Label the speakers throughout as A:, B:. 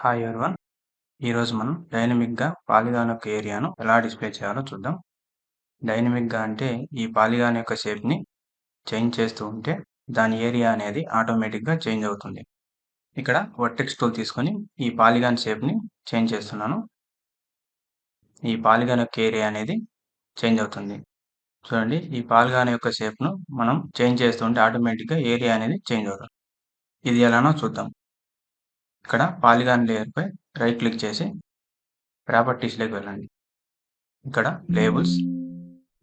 A: Hi everyone. ఈరోజు మనం డైనమిక్గా పాలిగాన్ యొక్క ఏరియాను ఎలా డిస్ప్లే చేయాలో చూద్దాం. డైనమిక్గా అంటే ఈ పాలిగాన్ యొక్క షేప్ని చేంజ్ చేస్తూ ఉంటే దాని ఏరియా అనేది ఆటోమేటిక్గా చేంజ్ అవుతుంది. ఇక్కడ వర్టెక్స్ టూల్ తీసుకొని ఈ పాలిగాన్ షేప్ని చేంజ్ చేస్తున్నాను. ఈ పాలిగాన్ యొక్క ఏరియా అనేది చేంజ్ అవుతుంది. చూడండి, ఈ పాలిగాన్ యొక్క షేప్ను మనం చేంజ్ చేస్తుంటే ఆటోమేటిక్గా ఏరియా అనేది చేంజ్ అవుతుంది. ఇది ఎలానో చూద్దాం. ఇక్కడ పాలిగాన్ లేయర్పై రైట్ క్లిక్ చేసి ప్రాపర్టీస్లోకి వెళ్ళండి. ఇక్కడ లేబుల్స్,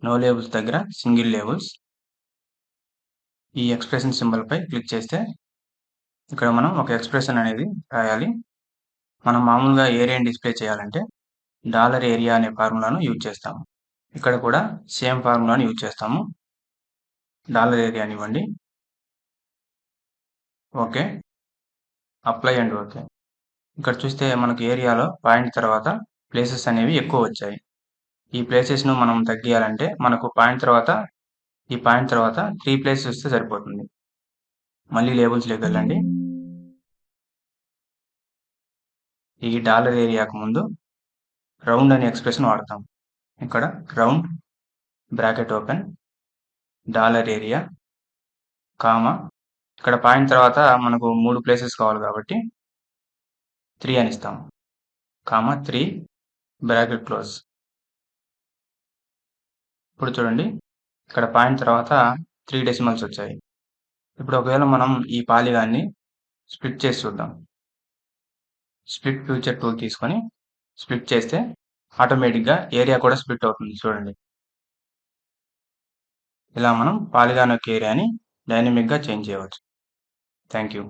A: నో లేబుల్స్ దగ్గర సింగిల్ లేబుల్స్, ఈ ఎక్స్ప్రెషన్ సింబల్పై క్లిక్ చేస్తే ఇక్కడ మనం ఒక ఎక్స్ప్రెషన్ అనేది రాయాలి. మనం మామూలుగా ఏరియాని డిస్ప్లే చేయాలంటే $ఏరియా అనే ఫార్ములాను యూజ్ చేస్తాము. ఇక్కడ కూడా సేమ్ ఫార్ములాను యూజ్ చేస్తాము. $ఏరియా ఇవ్వండి. Okay, apply and okay. ఇక్కడ చూస్తే మనకు ఏరియాలో పాయింట్ తర్వాత ప్లేసెస్ అనేవి ఎక్కువ వచ్చాయి. ఈ ప్లేసెస్ను మనం తగ్గియాలంటే మనకు ఈ పాయింట్ తర్వాత 3 ప్లేసెస్ వస్తే సరిపోతుంది. మళ్ళీ లేబుల్స్లోకి వెళ్ళండి. ఈ $ఏరియాకు ముందు రౌండ్ అనే ఎక్స్ప్రెషన్ వాడతాం. ఇక్కడ round bracket open $area comma, ఇక్కడ పాయింట్ తర్వాత మనకు 3 ప్లేసెస్ కావాలి కాబట్టి 3 అని ఇస్తాం, కామా 3 బ్రాకెట్ క్లోజ్. ఇప్పుడు చూడండి, ఇక్కడ పాయింట్ తర్వాత 3 డెసిమల్స్ వచ్చాయి. ఇప్పుడు ఒకవేళ మనం ఈ పాలిగాన్ని స్ప్లిట్ చేసి చూద్దాం. స్ప్లిట్ ఫ్యూచర్ టూల్ తీసుకొని స్ప్లిట్ చేస్తే ఆటోమేటిక్గా ఏరియా కూడా స్ప్లిట్ అవుతుంది. చూడండి, ఇలా మనం పాలిగాన్ యొక్క ఏరియాని డైనమిక్గా చేంజ్ చేయవచ్చు. Thank you.